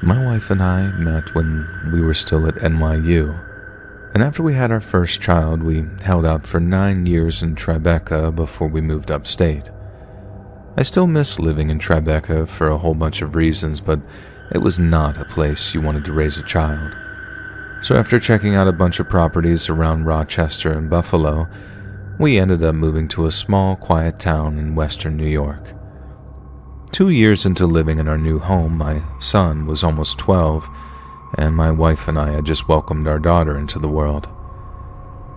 My wife and I met when we were still at NYU, and after we had our first child, we held out for 9 years in Tribeca before we moved upstate. I still miss living in Tribeca for a whole bunch of reasons, but it was not a place you wanted to raise a child. So after checking out a bunch of properties around Rochester and Buffalo, we ended up moving to a small, quiet town in western New York. 2 years into living in our new home, my son was almost 12, and my wife and I had just welcomed our daughter into the world.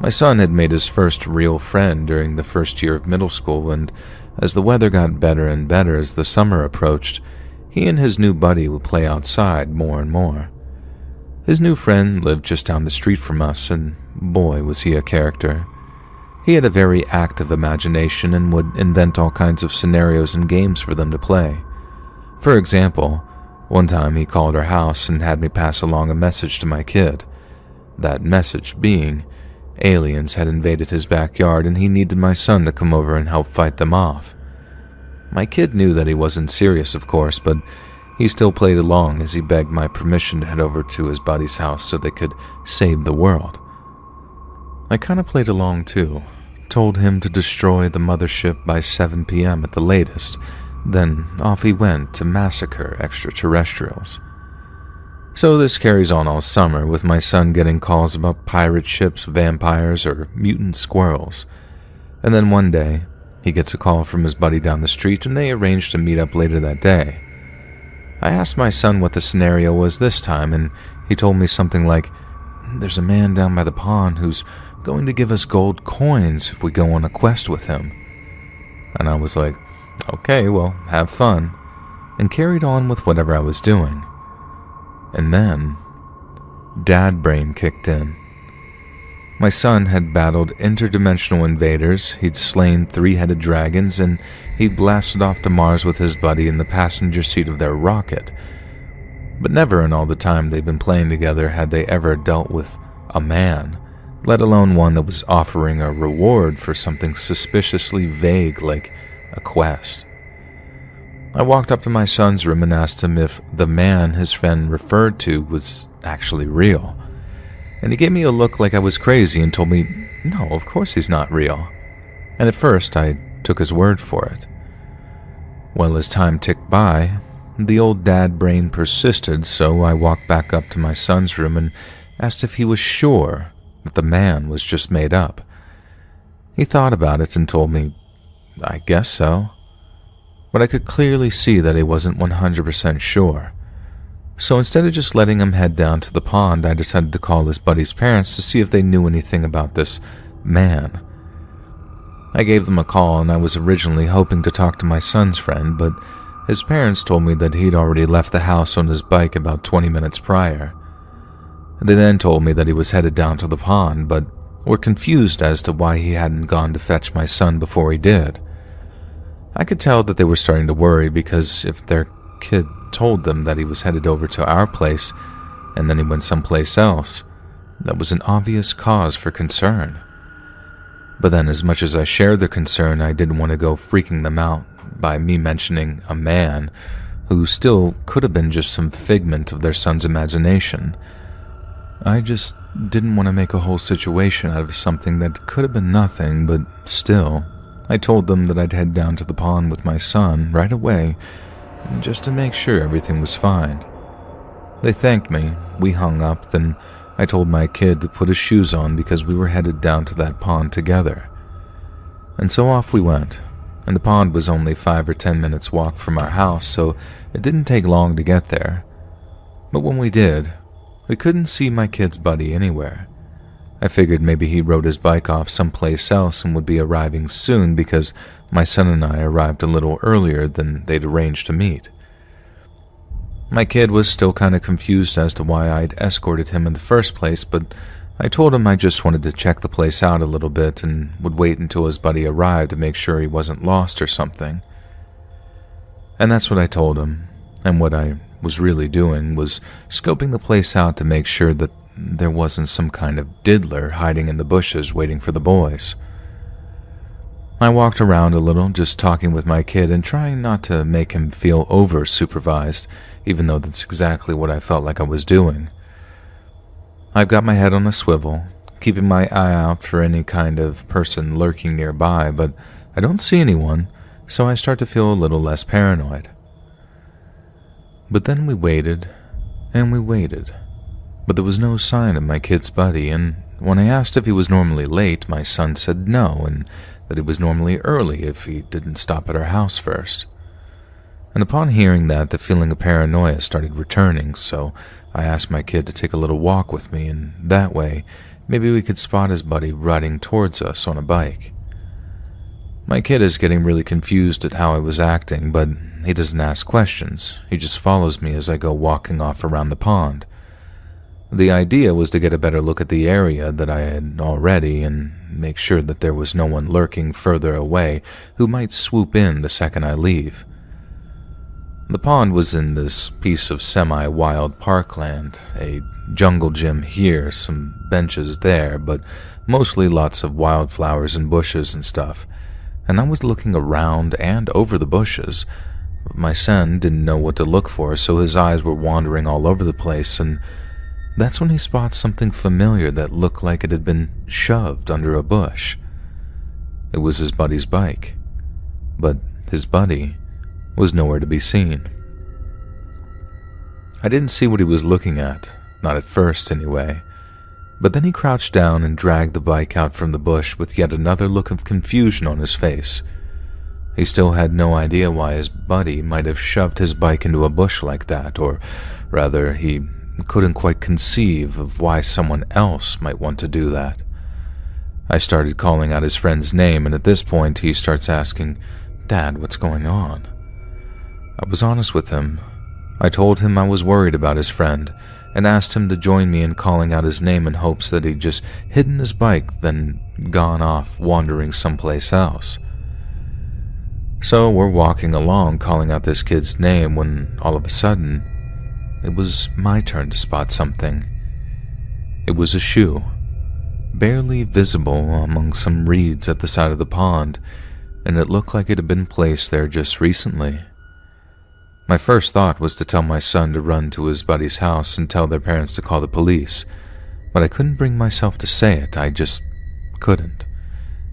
My son had made his first real friend during the first year of middle school, and as the weather got better and better as the summer approached, he and his new buddy would play outside more and more. His new friend lived just down the street from us, and boy was he a character. He had a very active imagination and would invent all kinds of scenarios and games for them to play. For example, one time he called our house and had me pass along a message to my kid. That message being, aliens had invaded his backyard and he needed my son to come over and help fight them off. My kid knew that he wasn't serious, of course, but he still played along as he begged my permission to head over to his buddy's house so they could save the world. I kind of played along too, told him to destroy the mothership by 7 p.m. at the latest, then off he went to massacre extraterrestrials. So this carries on all summer, with my son getting calls about pirate ships, vampires, or mutant squirrels. And then one day, he gets a call from his buddy down the street and they arrange to meet up later that day. I asked my son what the scenario was this time, and he told me something like, "There's a man down by the pond who's going to give us gold coins if we go on a quest with him." And I was like, okay, well, have fun, and carried on with whatever I was doing. And then, dad brain kicked in. My son had battled interdimensional invaders, he'd slain 3-headed dragons, and he'd blasted off to Mars with his buddy in the passenger seat of their rocket. But never in all the time they'd been playing together had they ever dealt with a man, let alone one that was offering a reward for something suspiciously vague like a quest. I walked up to my son's room and asked him if the man his friend referred to was actually real. And he gave me a look like I was crazy and told me, no, of course he's not real. And at first I took his word for it. Well, as time ticked by, the old dad brain persisted, so I walked back up to my son's room and asked if he was sure that the man was just made up. He thought about it and told me, I guess so. But I could clearly see that he wasn't 100% sure. So instead of just letting him head down to the pond, I decided to call his buddy's parents to see if they knew anything about this man. I gave them a call, and I was originally hoping to talk to my son's friend, but his parents told me that he'd already left the house on his bike about 20 minutes prior. They then told me that he was headed down to the pond, but were confused as to why he hadn't gone to fetch my son before he did. I could tell that they were starting to worry, because if their kid told them that he was headed over to our place and then he went someplace else, that was an obvious cause for concern. But then, as much as I shared the concern, I didn't want to go freaking them out by me mentioning a man who still could have been just some figment of their son's imagination. I just didn't want to make a whole situation out of something that could have been nothing, but still, I told them that I'd head down to the pond with my son right away, just to make sure everything was fine. They thanked me, we hung up, then I told my kid to put his shoes on because we were headed down to that pond together. And so off we went, and the pond was only 5 or 10 minutes walk from our house, so it didn't take long to get there. But when we did, we couldn't see my kid's buddy anywhere. I figured maybe he rode his bike off someplace else and would be arriving soon because my son and I arrived a little earlier than they'd arranged to meet. My kid was still kind of confused as to why I'd escorted him in the first place, but I told him I just wanted to check the place out a little bit and would wait until his buddy arrived to make sure he wasn't lost or something. And that's what I told him, and what I was really doing was scoping the place out to make sure that there wasn't some kind of diddler hiding in the bushes waiting for the boys. I walked around a little, just talking with my kid and trying not to make him feel over-supervised, even though that's exactly what I felt like I was doing. I've got my head on a swivel, keeping my eye out for any kind of person lurking nearby, but I don't see anyone, so I start to feel a little less paranoid. But then we waited, and we waited, but there was no sign of my kid's buddy, and when I asked if he was normally late, my son said no, and that he was normally early if he didn't stop at our house first. And upon hearing that, the feeling of paranoia started returning, so I asked my kid to take a little walk with me, and that way, maybe we could spot his buddy riding towards us on a bike. My kid is getting really confused at how I was acting, but he doesn't ask questions. He just follows me as I go walking off around the pond. The idea was to get a better look at the area that I had already and make sure that there was no one lurking further away who might swoop in the second I leave. The pond was in this piece of semi-wild parkland, a jungle gym here, some benches there, but mostly lots of wildflowers and bushes and stuff. And I was looking around and over the bushes. My son didn't know what to look for, so his eyes were wandering all over the place, and that's when he spots something familiar that looked like it had been shoved under a bush. It was his buddy's bike, but his buddy was nowhere to be seen. I didn't see what he was looking at, not at first anyway, but then he crouched down and dragged the bike out from the bush with yet another look of confusion on his face. He still had no idea why his buddy might have shoved his bike into a bush like that, or rather, he couldn't quite conceive of why someone else might want to do that. I started calling out his friend's name, and at this point he starts asking, "Dad, what's going on?" I was honest with him. I told him I was worried about his friend, and asked him to join me in calling out his name in hopes that he'd just hidden his bike, then gone off wandering someplace else. So we're walking along calling out this kid's name when all of a sudden, it was my turn to spot something. It was a shoe, barely visible among some reeds at the side of the pond, and it looked like it had been placed there just recently. My first thought was to tell my son to run to his buddy's house and tell their parents to call the police, but I couldn't bring myself to say it. I just couldn't.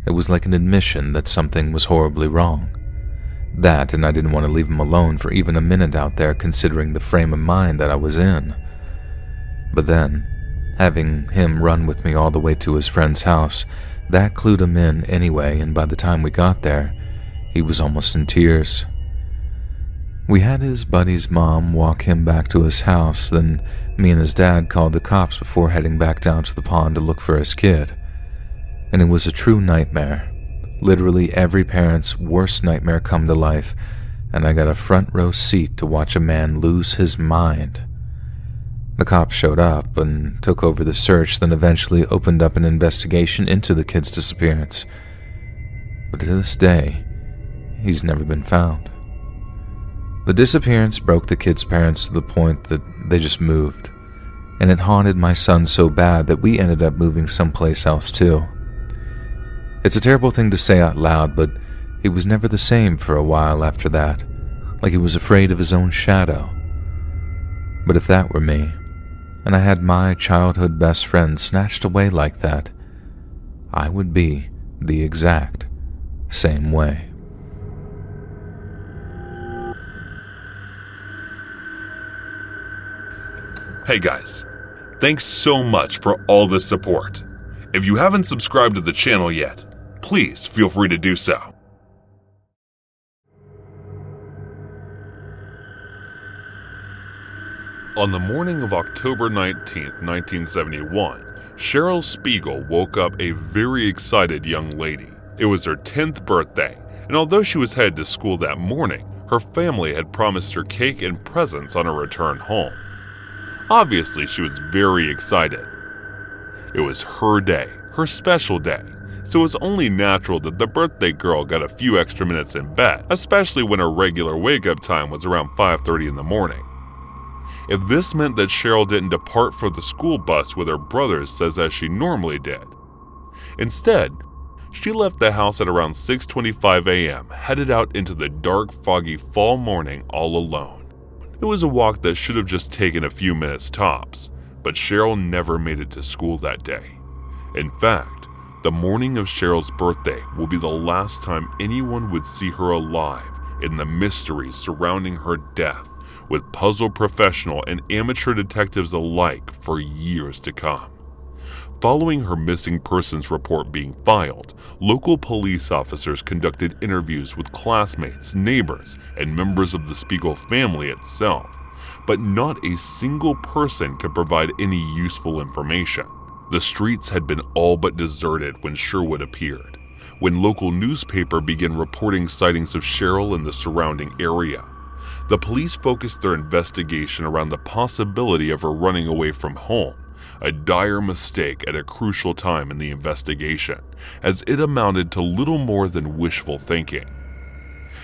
It was like an admission that something was horribly wrong. That, and I didn't want to leave him alone for even a minute out there, considering the frame of mind that I was in. But then, having him run with me all the way to his friend's house, that clued him in anyway, and by the time we got there, he was almost in tears. We had his buddy's mom walk him back to his house, then me and his dad called the cops before heading back down to the pond to look for his kid. And it was a true nightmare. Literally every parent's worst nightmare come to life, and I got a front row seat to watch a man lose his mind. The cops showed up and took over the search, then eventually opened up an investigation into the kid's disappearance. But to this day, he's never been found. The disappearance broke the kid's parents to the point that they just moved, and it haunted my son so bad that we ended up moving someplace else too. It's a terrible thing to say out loud, but he was never the same for a while after that, like he was afraid of his own shadow. But if that were me, and I had my childhood best friend snatched away like that, I would be the exact same way. Hey guys, thanks so much for all the support. If you haven't subscribed to the channel yet, please feel free to do so. On the morning of October 19th, 1971, Cheryl Spiegel woke up a very excited young lady. It was her 10th birthday, and although she was headed to school that morning, her family had promised her cake and presents on her return home. Obviously, she was very excited. It was her day, her special day, so it was only natural that the birthday girl got a few extra minutes in bed, especially when her regular wake-up time was around 5:30 in the morning. If this meant that Cheryl didn't depart for the school bus with her brothers as she normally did. Instead, She left the house at around 6:25 a.m., headed out into the dark, foggy fall morning all alone. It was a walk that should have just taken a few minutes tops, but Cheryl never made it to school that day. In fact, the morning of Cheryl's birthday will be the last time anyone would see her alive in the mysteries surrounding her death, with puzzle professional and amateur detectives alike for years to come. Following her missing persons report being filed, local police officers conducted interviews with classmates, neighbors, and members of the Spiegel family itself, but not a single person could provide any useful information. The streets had been all but deserted when Sherwood appeared, when local newspaper began reporting sightings of Cheryl in the surrounding area. The police focused their investigation around the possibility of her running away from home, a dire mistake at a crucial time in the investigation, as it amounted to little more than wishful thinking.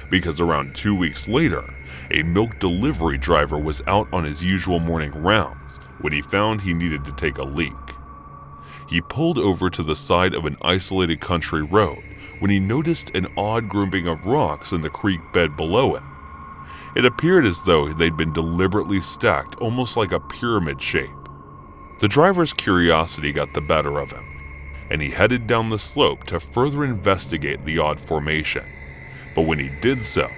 Because around 2 weeks later, a milk delivery driver was out on his usual morning rounds when he found he needed to take a leak. He pulled over to the side of an isolated country road when he noticed an odd grouping of rocks in the creek bed below him. It appeared as though they'd been deliberately stacked almost like a pyramid shape. The driver's curiosity got the better of him, and he headed down the slope to further investigate the odd formation. But when he did so,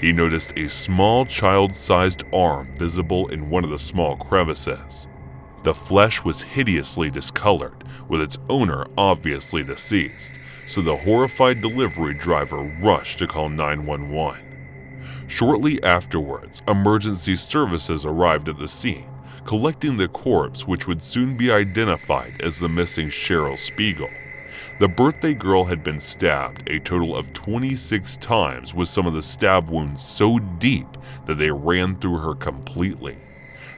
he noticed a small child-sized arm visible in one of the small crevices. The flesh was hideously discolored, with its owner obviously deceased, so the horrified delivery driver rushed to call 911. Shortly afterwards, emergency services arrived at the scene, collecting the corpse, which would soon be identified as the missing Cheryl Spiegel. The birthday girl had been stabbed a total of 26 times, with some of the stab wounds so deep that they ran through her completely.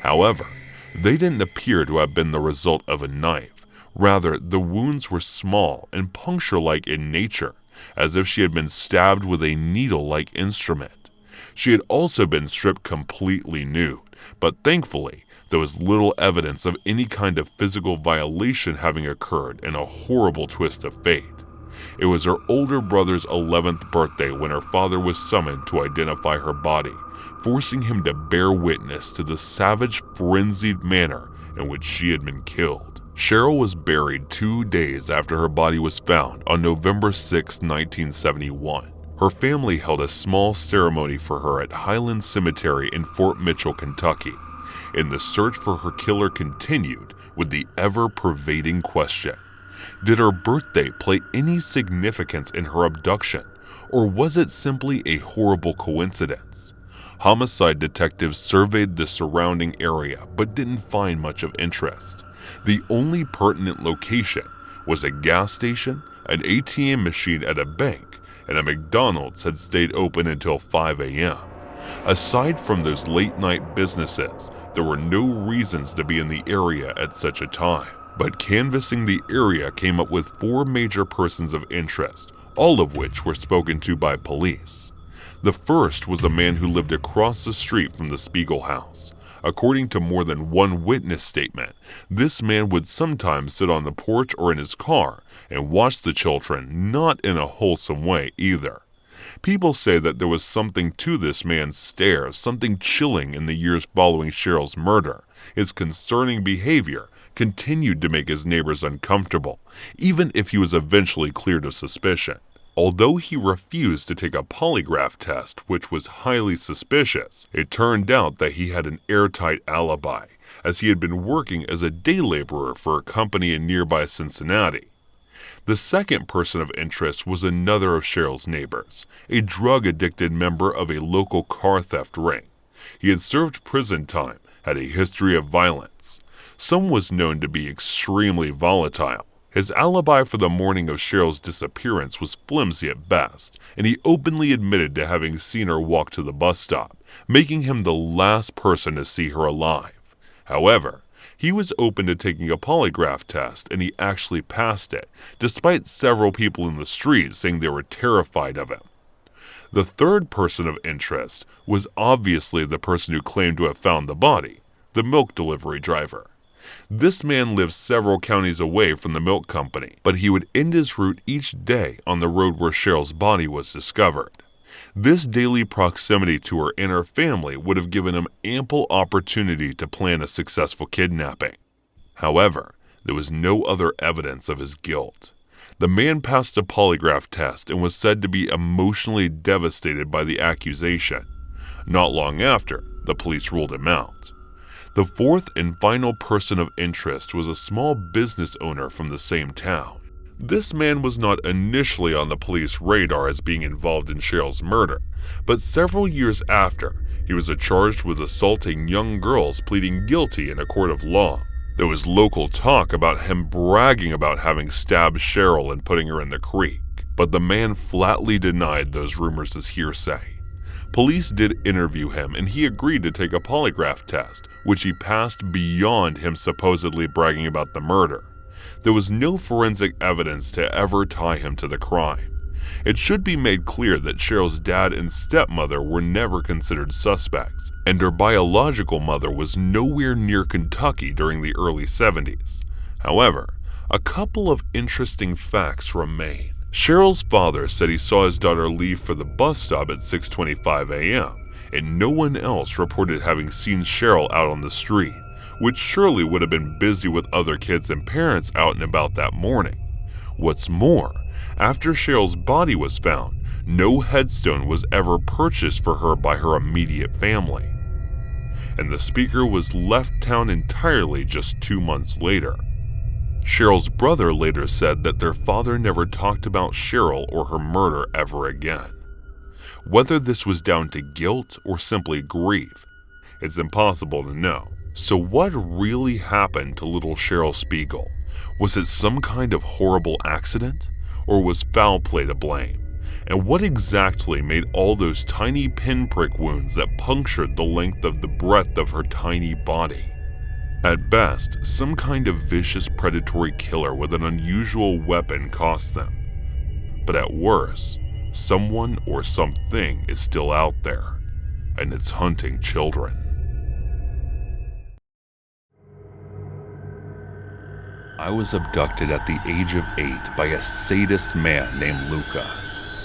However, they didn't appear to have been the result of a knife. Rather, the wounds were small and puncture-like in nature, as if she had been stabbed with a needle-like instrument. She had also been stripped completely nude, but thankfully, there was little evidence of any kind of physical violation having occurred in a horrible twist of fate. It was her older brother's 11th birthday when her father was summoned to identify her body, forcing him to bear witness to the savage, frenzied manner in which she had been killed. Cheryl was buried 2 days after her body was found on November 6, 1971. Her family held a small ceremony for her at Highland Cemetery in Fort Mitchell, Kentucky. And the search for her killer continued with the ever-pervading question: did her birthday play any significance in her abduction, or was it simply a horrible coincidence? Homicide detectives surveyed the surrounding area but didn't find much of interest. The only pertinent location was a gas station, an ATM machine at a bank, and a McDonald's had stayed open until 5 a.m. Aside from those late-night businesses, there were no reasons to be in the area at such a time. But canvassing the area came up with 4 major persons of interest, all of which were spoken to by police. The first was a man who lived across the street from the Spiegel house. According to more than one witness statement, this man would sometimes sit on the porch or in his car and watch the children, not in a wholesome way either. People say that there was something to this man's stare, something chilling in the years following Cheryl's murder. His concerning behavior continued to make his neighbors uncomfortable, even if he was eventually cleared of suspicion. Although he refused to take a polygraph test, which was highly suspicious, it turned out that he had an airtight alibi, as he had been working as a day laborer for a company in nearby Cincinnati. The second person of interest was another of Cheryl's neighbors, a drug-addicted member of a local car theft ring. He had served prison time, had a history of violence. Some was known to be extremely volatile. His alibi for the morning of Cheryl's disappearance was flimsy at best, and he openly admitted to having seen her walk to the bus stop, making him the last person to see her alive. However, he was open to taking a polygraph test, and he actually passed it, despite several people in the street saying they were terrified of him. The third person of interest was obviously the person who claimed to have found the body, the milk delivery driver. This man lived several counties away from the milk company, but he would end his route each day on the road where Cheryl's body was discovered. This daily proximity to her and her family would have given him ample opportunity to plan a successful kidnapping. However, there was no other evidence of his guilt. The man passed a polygraph test and was said to be emotionally devastated by the accusation. Not long after, the police ruled him out. The fourth and final person of interest was a small business owner from the same town. This man was not initially on the police radar as being involved in Cheryl's murder, but several years after, he was charged with assaulting young girls, pleading guilty in a court of law. There was local talk about him bragging about having stabbed Cheryl and putting her in the creek, but the man flatly denied those rumors as hearsay. Police did interview him and he agreed to take a polygraph test, which he passed beyond him supposedly bragging about the murder. There was no forensic evidence to ever tie him to the crime. It should be made clear that Cheryl's dad and stepmother were never considered suspects, and her biological mother was nowhere near Kentucky during the early 70s. However, a couple of interesting facts remain. Cheryl's father said he saw his daughter leave for the bus stop at 6:25 a.m., and no one else reported having seen Cheryl out on the street, which surely would have been busy with other kids and parents out and about that morning. What's more, after Cheryl's body was found, no headstone was ever purchased for her by her immediate family. And the speaker was left town entirely just 2 months later. Cheryl's brother later said that their father never talked about Cheryl or her murder ever again. Whether this was down to guilt or simply grief, it's impossible to know. So what really happened to little Cheryl Spiegel? Was it some kind of horrible accident? Or was foul play to blame? And what exactly made all those tiny pinprick wounds that punctured the length of the breadth of her tiny body? At best, some kind of vicious predatory killer with an unusual weapon cost them. But at worst, someone or something is still out there, and it's hunting children. I was abducted at the age of 8 by a sadist man named Luca,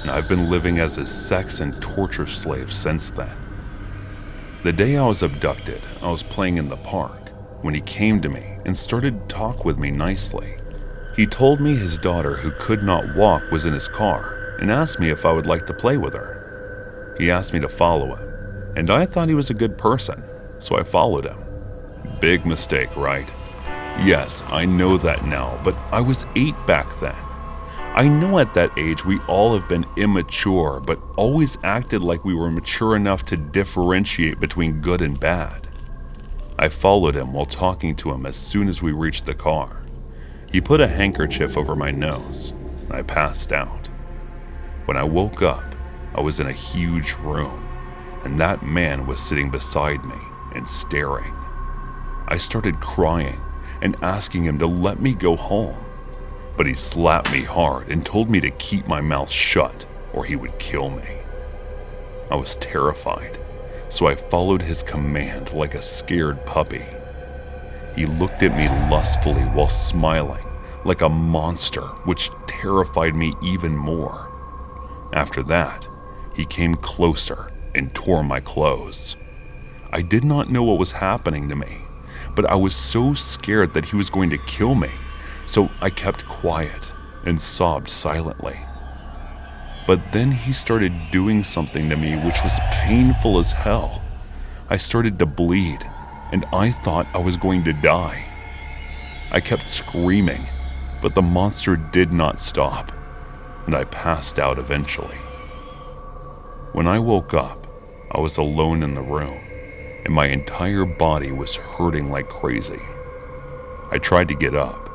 and I've been living as his sex and torture slave since then. The day I was abducted, I was playing in the park when he came to me and started to talk with me nicely. He told me his daughter, who could not walk, was in his car and asked me if I would like to play with her. He asked me to follow him, and I thought he was a good person, so I followed him. Big mistake, right? Yes, I know that now, but I was 8 back then. I know at that age we all have been immature, but always acted like we were mature enough to differentiate between good and bad. I followed him while talking to him as soon as we reached the car. He put a handkerchief over my nose, and I passed out. When I woke up, I was in a huge room, and that man was sitting beside me and staring. I started crying and asking him to let me go home, but he slapped me hard and told me to keep my mouth shut or he would kill me. I was terrified, so I followed his command like a scared puppy. He looked at me lustfully while smiling like a monster, which terrified me even more. After that, he came closer and tore my clothes. I did not know what was happening to me, but I was so scared that he was going to kill me, so I kept quiet and sobbed silently. But then he started doing something to me which was painful as hell. I started to bleed, and I thought I was going to die. I kept screaming, but the monster did not stop, and I passed out eventually. When I woke up, I was alone in the room, and my entire body was hurting like crazy. I tried to get up,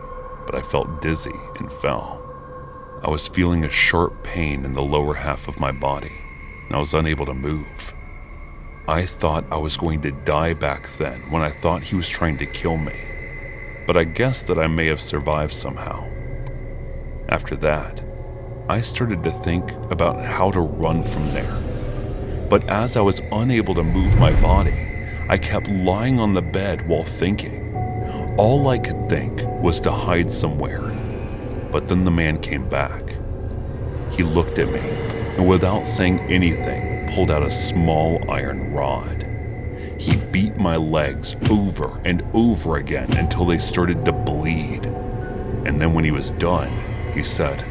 but I felt dizzy and fell. I was feeling a sharp pain in the lower half of my body, and I was unable to move. I thought I was going to die back then when I thought he was trying to kill me, but I guessed that I may have survived somehow. After that, I started to think about how to run from there. But as I was unable to move my body, I kept lying on the bed while thinking. All I could think was to hide somewhere. But then the man came back. He looked at me and without saying anything, pulled out a small iron rod. He beat my legs over and over again until they started to bleed. And then when he was done, he said,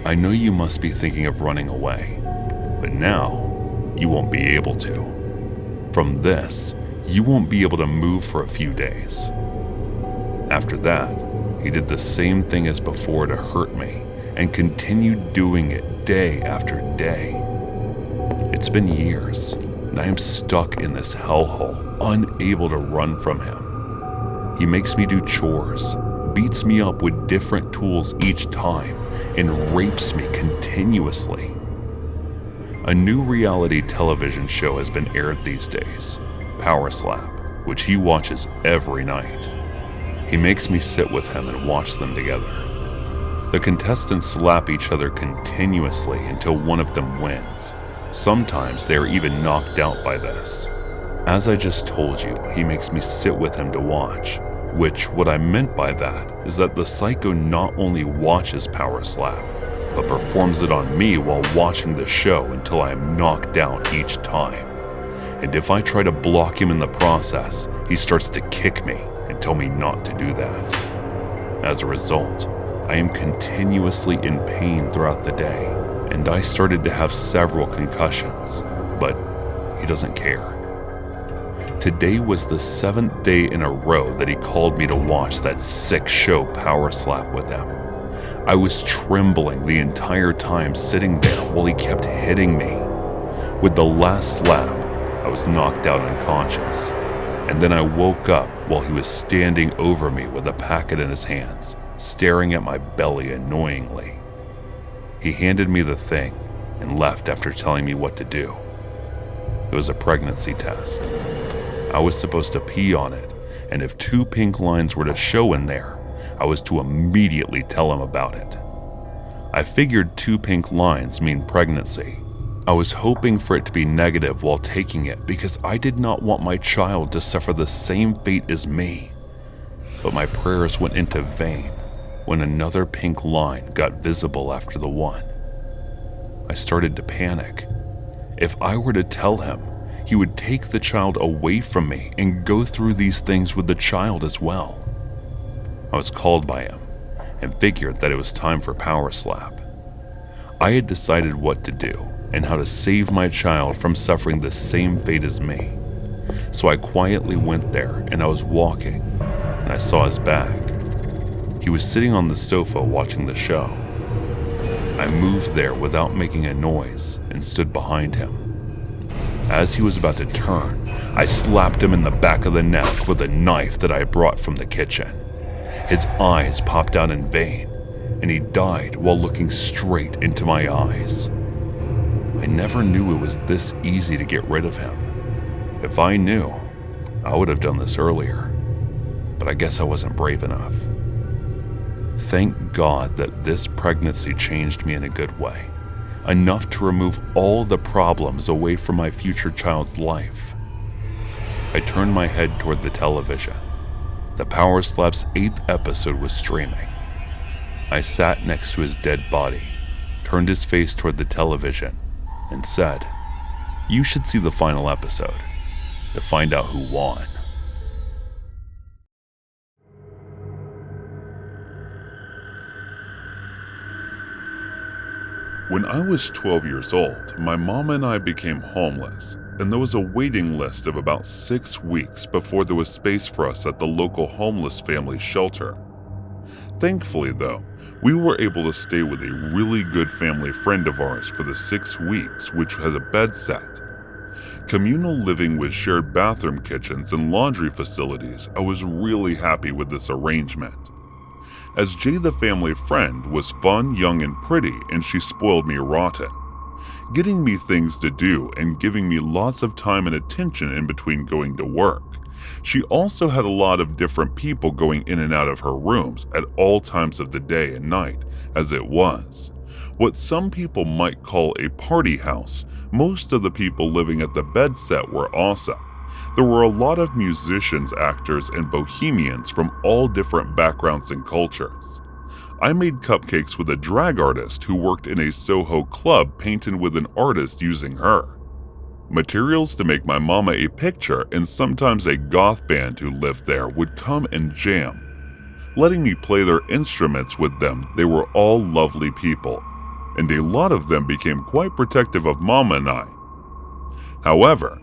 "I know you must be thinking of running away, but now you won't be able to. From this, you won't be able to move for a few days." After that, he did the same thing as before to hurt me and continued doing it day after day. It's been years, and I am stuck in this hellhole, unable to run from him. He makes me do chores, beats me up with different tools each time, and rapes me continuously. A new reality television show has been aired these days, Power Slap, which he watches every night. He makes me sit with him and watch them together. The contestants slap each other continuously until one of them wins. Sometimes they are even knocked out by this. As I just told you, he makes me sit with him to watch, which what I meant by that is that the psycho not only watches Power Slap, but performs it on me while watching the show until I am knocked out each time. And if I try to block him in the process, he starts to kick me and tell me not to do that. As a result, I am continuously in pain throughout the day, and I started to have several concussions, but he doesn't care. Today was the 7th day in a row that he called me to watch that sick show Power Slap with him. I was trembling the entire time sitting there while he kept hitting me. With the last slap, I was knocked out unconscious, and then I woke up while he was standing over me with a packet in his hands, staring at my belly annoyingly. He handed me the thing and left after telling me what to do. It was a pregnancy test. I was supposed to pee on it, and if 2 pink lines were to show in there, I was to immediately tell him about it. I figured 2 pink lines mean pregnancy. I was hoping for it to be negative while taking it because I did not want my child to suffer the same fate as me. But my prayers went into vain when another pink line got visible after the one. I started to panic. If I were to tell him, he would take the child away from me and go through these things with the child as well. I was called by him and figured that it was time for Power Slap. I had decided what to do and how to save my child from suffering the same fate as me. So I quietly went there and I was walking, and I saw his back. He was sitting on the sofa watching the show. I moved there without making a noise and stood behind him. As he was about to turn, I slapped him in the back of the neck with a knife that I brought from the kitchen. His eyes popped out in vain, and he died while looking straight into my eyes. I never knew it was this easy to get rid of him. If I knew, I would have done this earlier, but I guess I wasn't brave enough. Thank God that this pregnancy changed me in a good way, enough to remove all the problems away from my future child's life. I turned my head toward the television. The Power Slap's 8th episode was streaming. I sat next to his dead body, turned his face toward the television, and said, "You should see the final episode to find out who won." When I was 12 years old, my mom and I became homeless, and there was a waiting list of about 6 weeks before there was space for us at the local homeless family shelter. Thankfully, though, we were able to stay with a really good family friend of ours for the 6 weeks, which has a bed set. Communal living with shared bathroom kitchens and laundry facilities, I was really happy with this arrangement. As Jay the family friend was fun, young, and pretty, and she spoiled me rotten, getting me things to do and giving me lots of time and attention in between going to work. She also had a lot of different people going in and out of her rooms at all times of the day and night, as it was what some people might call a party house. Most of the people living at the bed set were awesome. There were a lot of musicians, actors, and bohemians from all different backgrounds and cultures. I made cupcakes with a drag artist who worked in a Soho club painted with an artist using her. Materials to make my mama a picture and sometimes a goth band who lived there would come and jam. Letting me play their instruments with them, they were all lovely people, and a lot of them became quite protective of Mama and I. However,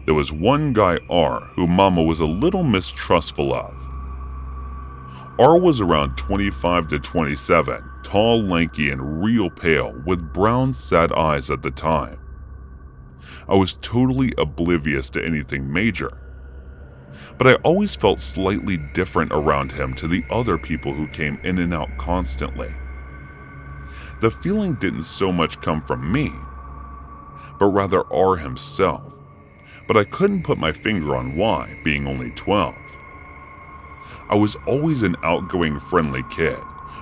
there was one guy, R, who Mama was a little mistrustful of. R was around 25 to 27, tall, lanky, and real pale, with brown, sad eyes at the time. I was totally oblivious to anything major, but I always felt slightly different around him to the other people who came in and out constantly. The feeling didn't so much come from me, but rather R himself, but I couldn't put my finger on why, being only 12. I was always an outgoing, friendly kid,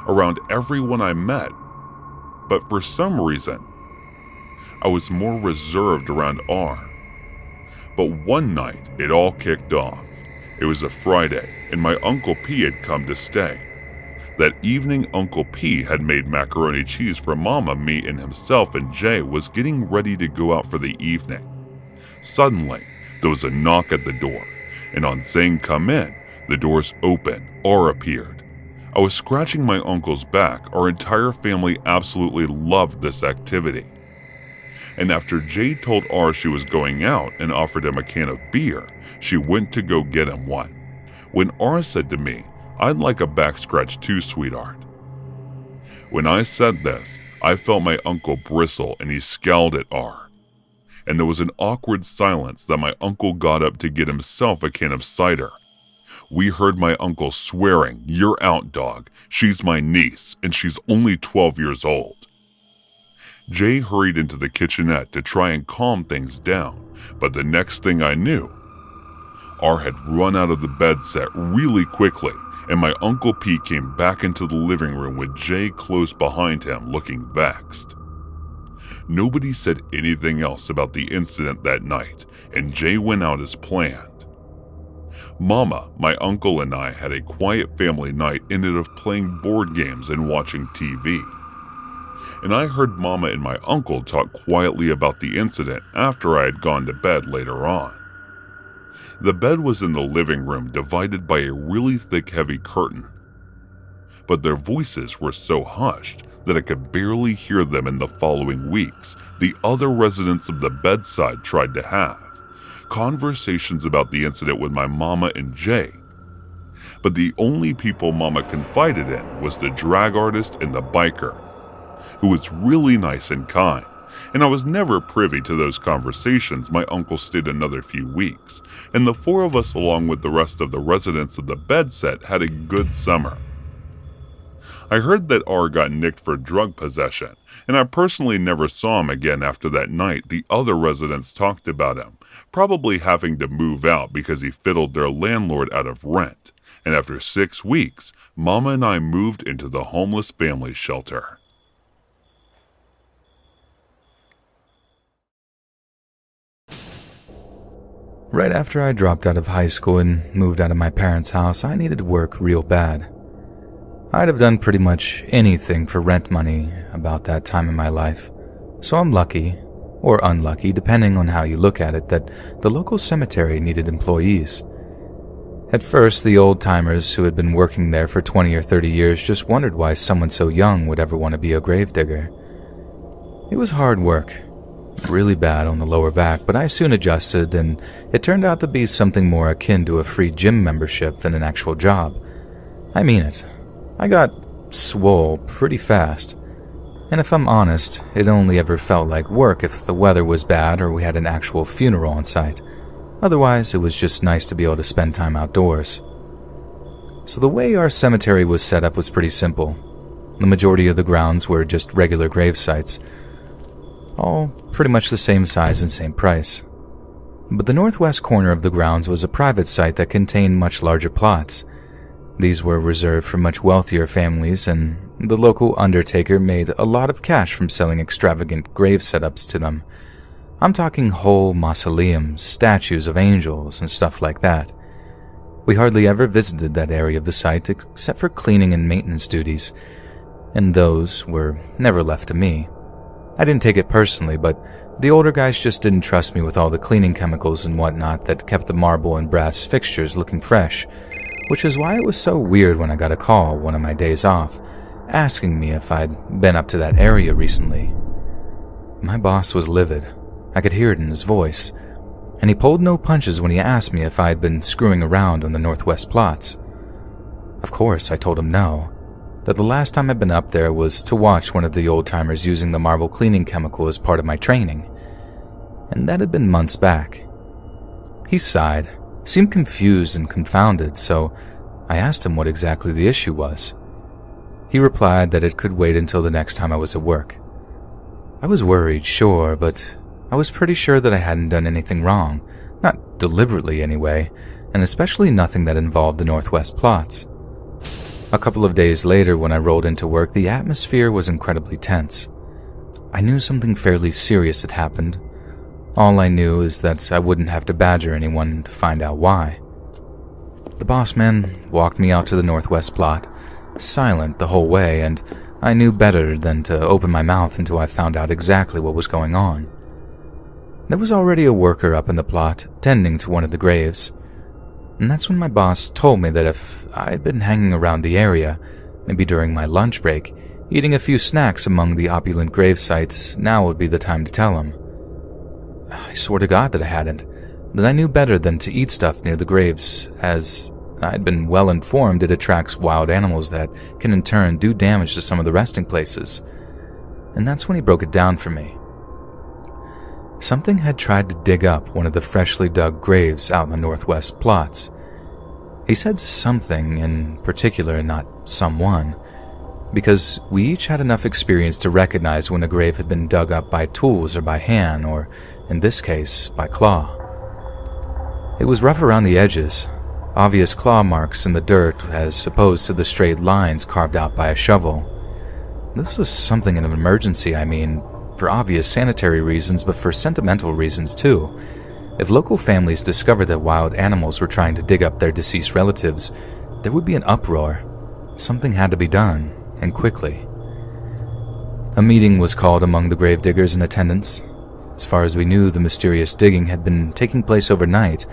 around everyone I met, but for some reason, I was more reserved around R. But one night, it all kicked off. It was a Friday, and my Uncle P had come to stay. That evening, Uncle P had made macaroni cheese for Mama, me, and himself, and Jay was getting ready to go out for the evening. Suddenly, there was a knock at the door, and on saying "come in," the doors opened. R appeared. I was scratching my uncle's back. Our entire family absolutely loved this activity. And after Jay told R she was going out and offered him a can of beer, she went to go get him one. When R said to me, "I'd like a back scratch too, sweetheart." When I said this, I felt my uncle bristle and he scowled at R. And there was an awkward silence that my uncle got up to get himself a can of cider. We heard my uncle swearing, "You're out, dog. She's my niece, and she's only 12 years old." Jay hurried into the kitchenette to try and calm things down, but the next thing I knew, R had run out of the bed set really quickly, and my Uncle P came back into the living room with Jay close behind him, looking vexed. Nobody said anything else about the incident that night, and Jay went out as planned. Mama, my uncle, and I had a quiet family night, ended up playing board games and watching TV. And I heard Mama and my uncle talk quietly about the incident after I had gone to bed later on. The bed was in the living room, divided by a really thick, heavy curtain. But their voices were so hushed that I could barely hear them. In the following weeks, the other residents of the bedside tried to have conversations about the incident with my Mama and Jay. But the only people Mama confided in was the drag artist and the biker, who was really nice and kind, and I was never privy to those conversations. My uncle stayed another few weeks, and the four of us, along with the rest of the residents of the bed set, had a good summer. I heard that R got nicked for drug possession, and I personally never saw him again after that night. The other residents talked about him, probably having to move out because he fiddled their landlord out of rent, and after 6 weeks, Mama and I moved into the homeless family shelter. Right after I dropped out of high school and moved out of my parents' house, I needed work real bad. I'd have done pretty much anything for rent money about that time in my life, so I'm lucky, or unlucky depending on how you look at it, that the local cemetery needed employees. At first, the old-timers who had been working there for 20 or 30 years just wondered why someone so young would ever want to be a gravedigger. It was hard work, really bad on the lower back, but I soon adjusted, and it turned out to be something more akin to a free gym membership than an actual job. I mean it. I got swole pretty fast, and if I'm honest, it only ever felt like work if the weather was bad or we had an actual funeral on site. Otherwise, it was just nice to be able to spend time outdoors. So the way our cemetery was set up was pretty simple. The majority of the grounds were just regular grave sites, all pretty much the same size and same price. But the northwest corner of the grounds was a private site that contained much larger plots. These were reserved for much wealthier families, and the local undertaker made a lot of cash from selling extravagant grave setups to them. I'm talking whole mausoleums, statues of angels, and stuff like that. We hardly ever visited that area of the site except for cleaning and maintenance duties, and those were never left to me. I didn't take it personally, but the older guys just didn't trust me with all the cleaning chemicals and whatnot that kept the marble and brass fixtures looking fresh, which is why it was so weird when I got a call one of my days off, asking me if I'd been up to that area recently. My boss was livid. I could hear it in his voice, and he pulled no punches when he asked me if I had been screwing around on the northwest plots. Of course, I told him no, that the last time I'd been up there was to watch one of the old-timers using the marble cleaning chemical as part of my training, and that had been months back. He sighed, seemed confused and confounded, so I asked him what exactly the issue was. He replied that it could wait until the next time I was at work. I was worried, sure, but I was pretty sure that I hadn't done anything wrong, not deliberately anyway, and especially nothing that involved the northwest plots. A couple of days later, when I rolled into work, the atmosphere was incredibly tense. I knew something fairly serious had happened. All I knew is that I wouldn't have to badger anyone to find out why. The boss man walked me out to the northwest plot, silent the whole way, and I knew better than to open my mouth until I found out exactly what was going on. There was already a worker up in the plot, tending to one of the graves, and that's when my boss told me that if I had been hanging around the area, maybe during my lunch break, eating a few snacks among the opulent grave sites, now would be the time to tell him. I swear to God that I hadn't, that I knew better than to eat stuff near the graves, as I'd been well informed it attracts wild animals that can in turn do damage to some of the resting places. And that's when he broke it down for me. Something had tried to dig up one of the freshly dug graves out in the northwest plots. He said something in particular, not someone, because we each had enough experience to recognize when a grave had been dug up by tools or by hand, or, in this case, by claw. It was rough around the edges, obvious claw marks in the dirt as opposed to the straight lines carved out by a shovel. This was something in an emergency, I mean, for obvious sanitary reasons, but for sentimental reasons too. If local families discovered that wild animals were trying to dig up their deceased relatives, there would be an uproar. Something had to be done, and quickly. A meeting was called among the gravediggers in attendance. As far as we knew, the mysterious digging had been taking place overnight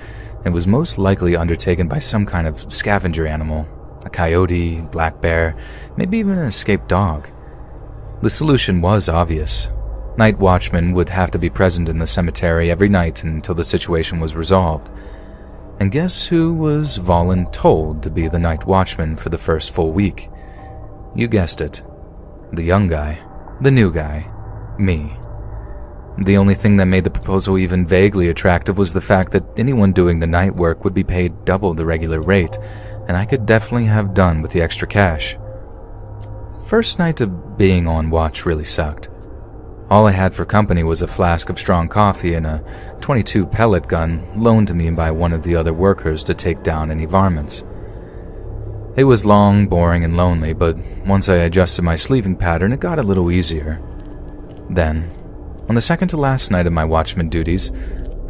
and was most likely undertaken by some kind of scavenger animal, a coyote, black bear, maybe even an escaped dog. The solution was obvious. Night watchmen would have to be present in the cemetery every night until the situation was resolved. And guess who was voluntold to be the night watchman for the first full week? You guessed it. The young guy. The new guy. Me. The only thing that made the proposal even vaguely attractive was the fact that anyone doing the night work would be paid double the regular rate, and I could definitely have done with the extra cash. First night of being on watch really sucked. All I had for company was a flask of strong coffee and a .22 pellet gun loaned to me by one of the other workers to take down any varmints. It was long, boring, and lonely, but once I adjusted my sleeping pattern, it got a little easier. Then, on the second to last night of my watchman duties,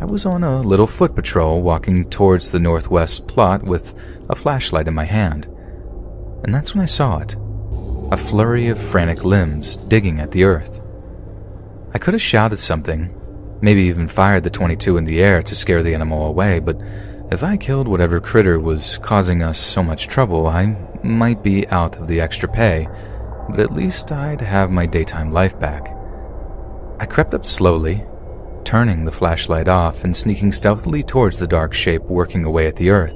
I was on a little foot patrol walking towards the northwest plot with a flashlight in my hand. And that's when I saw it. A flurry of frantic limbs digging at the earth. I could have shouted something, maybe even fired the .22 in the air to scare the animal away, but if I killed whatever critter was causing us so much trouble, I might be out of the extra pay, but at least I'd have my daytime life back. I crept up slowly, turning the flashlight off and sneaking stealthily towards the dark shape working away at the earth.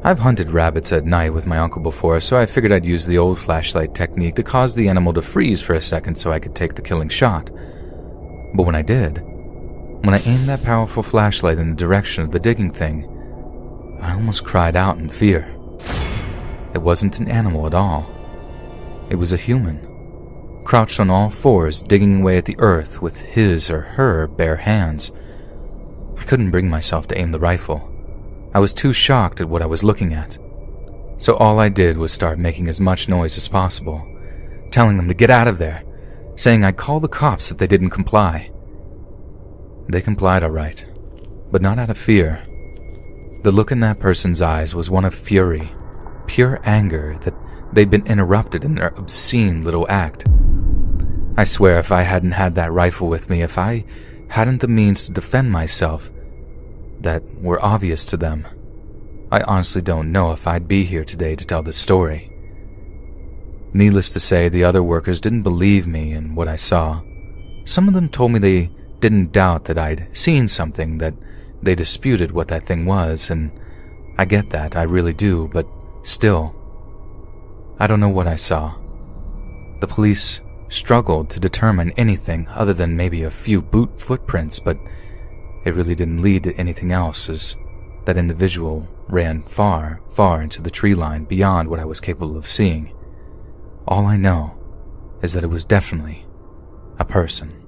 I've hunted rabbits at night with my uncle before, so I figured I'd use the old flashlight technique to cause the animal to freeze for a second so I could take the killing shot. But when I did, when I aimed that powerful flashlight in the direction of the digging thing, I almost cried out in fear. It wasn't an animal at all. It was a human, crouched on all fours, digging away at the earth with his or her bare hands. I couldn't bring myself to aim the rifle. I was too shocked at what I was looking at. So all I did was start making as much noise as possible, telling them to get out of there, saying I'd call the cops if they didn't comply. They complied all right, but not out of fear. The look in that person's eyes was one of fury, pure anger that they'd been interrupted in their obscene little act. I swear if I hadn't had that rifle with me, if I hadn't the means to defend myself that were obvious to them, I honestly don't know if I'd be here today to tell this story. Needless to say, the other workers didn't believe me in what I saw. Some of them told me they didn't doubt that I'd seen something, that they disputed what that thing was, and I get that, I really do, but still, I don't know what I saw. The police struggled to determine anything other than maybe a few boot footprints, but it really didn't lead to anything else, as that individual ran far, far into the tree line beyond what I was capable of seeing. All I know is that it was definitely a person.